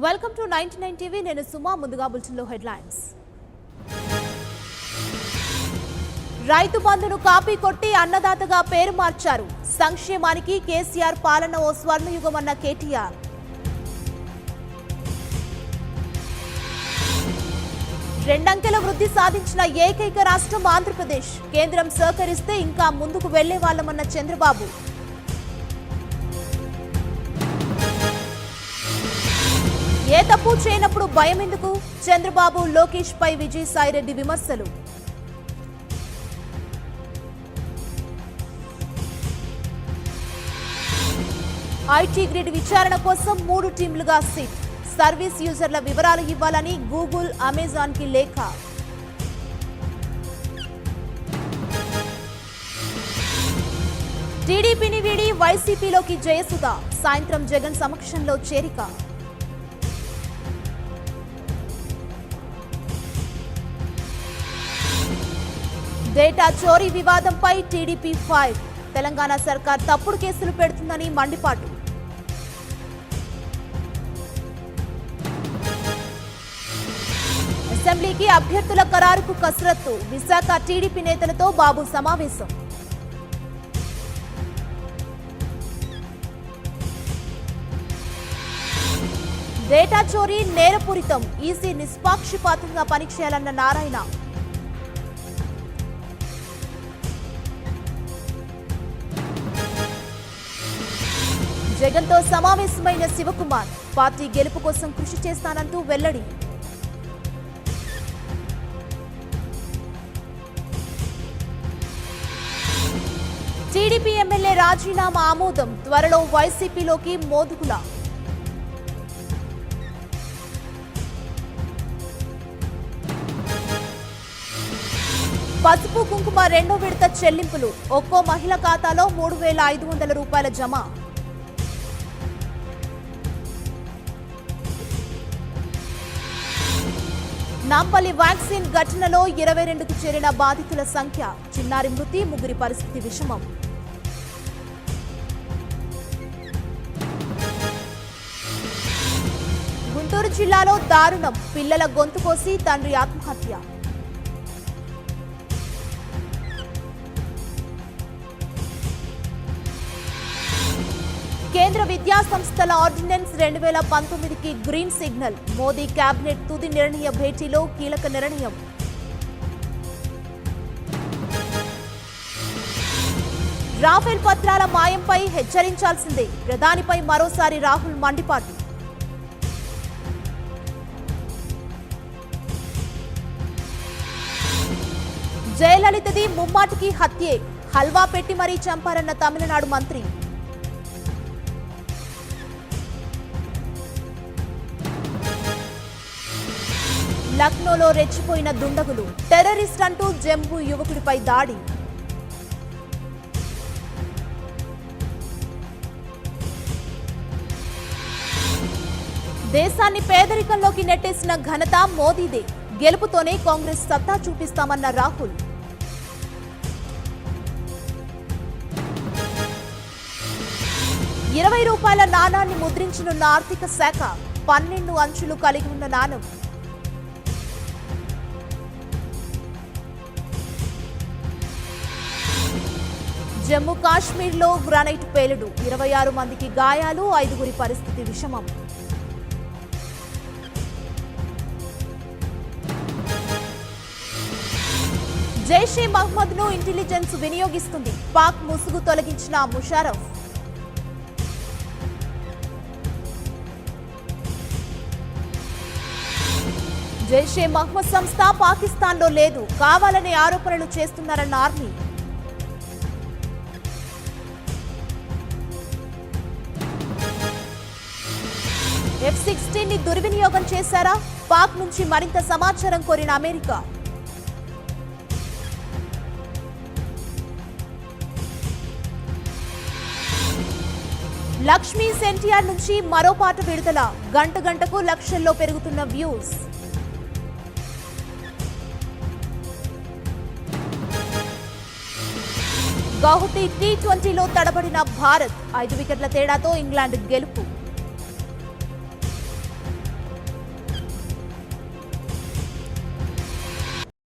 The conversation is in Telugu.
Welcome to 99 TV. నేను సుమా. ముందుగా బులెటిన్లో హెడ్లైన్స్. రైతు బంధును కాపీ కొట్టి అన్నదాతగా పేరు మార్చారు. సంక్షేమానికి కేసీఆర్ పాలన ఓ స్వర్ణయుగమన్న కేటీఆర్. రెండంకెల వృద్ధి సాధించిన ఏకైక రాష్ట్రం ఆంధ్రప్రదేశ్. కేంద్రం సహకరిస్తే ఇంకా ముందుకు వెళ్లే వాళ్లమన్న చంద్రబాబు. ఏ తప్పు చేయనప్పుడు భయం ఎందుకు? చంద్రబాబు లోకేష్ పై విజయసాయిరెడ్డి విమర్శలు. ఐటీ గ్రిడ్ విచారణ కోసం 3 టీంలుగా సిట్. సర్వీస్ యూజర్ల వివరాలు ఇవ్వాలని గూగుల్, అమెజాన్ కి లేఖ. టీడీపీని వీడి వైసీపీలోకి జయసుధ. సాయంత్రం జగన్ సమక్షంలో చేరిక. డేటా చోరీ వివాదంపై టీడీపీ 5. తెలంగాణ సర్కార్ తప్పుడు కేసులు పెడుతుందని మండిపాటు. అసెంబ్లీకి అభ్యర్థుల ఖరారుకు కసరత్తు. విశాఖ టీడీపీ నేతలతో బాబు సమావేశం. డేటా చోరీ నేరపూరితం. ఈసీ నిష్పాక్షిపాతంగా పనిచేయాలన్న నారాయణ. జగన్తో సమావేశమైన శివకుమార్. పార్టీ గెలుపు కోసం కృషి చేస్తానంటూ వెల్లడి. టీడీపీ ఎమ్మెల్యే రాజీనామా ఆమోదం. త్వరలో వైసీపీలోకి మోదుగుల. పసుపు కుంకుమ 2వ విడత చెల్లింపులు. ఒక్కో మహిళ ఖాతాలో 3,500 రూపాయల జమ. నాంపల్లి వ్యాక్సిన్ ఘటనలో 22కు చేరిన బాధితుల సంఖ్య. చిన్నారి మృతి, 3 పరిస్థితి విషమం. గుంటూరు జిల్లాలో దారుణం. పిల్లల గొంతు కోసి తండ్రి ఆత్మహత్య. కేంద్ర విద్యా సంస్థల ఆర్డినెన్స్ 2019కి గ్రీన్ సిగ్నల్. మోదీ కేబినెట్ తుది నిర్ణయ భేటీలో కీలక నిర్ణయం. రాఫెల్ పత్రాల మాయంపై హెచ్చరించాల్సిందే. ప్రధానిపై మరోసారి రాహుల్ మండిపాటు. జయలలితది ముమ్మాటికి హత్యే. హల్వా పెట్టి మరీ చంపారన్న తమిళనాడు మంత్రి. లక్నోలో రెచ్చిపోయిన దుండగులు. టెర్రరిస్ట్ అంటూ జంబు యువకుడిపై దాడి. దేశాన్ని పేదరికంలోకి నెట్టేసిన ఘనత మోదీదే. గెలుపుతోనే కాంగ్రెస్ సత్తా చూపిస్తామన్న రాహుల్. ₹20 నాణాన్ని ముద్రించనున్న ఆర్థిక శాఖ. 12 అంచులు కలిగి ఉన్న నాణం. జమ్మూ కాశ్మీర్లో గ్రానైట్ పేలుడు. 26 మందికి గాయాలు, 5 పరిస్థితి విషమం. జైషే మహ్మద్ ను ఇంటెలిజెన్స్ వినియోగిస్తుంది. పాక్ ముసుగు తొలగించిన ముషారఫ్. జైషే మహ్మద్ సంస్థ పాకిస్తాన్లో లేదు. కావాలనే ఆరోపణలు చేస్తున్నారన్న ఆర్మీ. F-16 ని దుర్వినియోగం చేశారా? పాక్ నుంచి మరింత సమాచారం కోరిన అమెరికా. లక్ష్మీ ఎన్టీఆర్ నుంచి మరో పాట విడుదల. గంట గంటకు లక్షల్లో పెరుగుతున్న వ్యూస్. గౌహతి T20లో తడబడిన భారత్. 5 వికెట్ల తేడాతో ఇంగ్లాండ్ గెలుపు.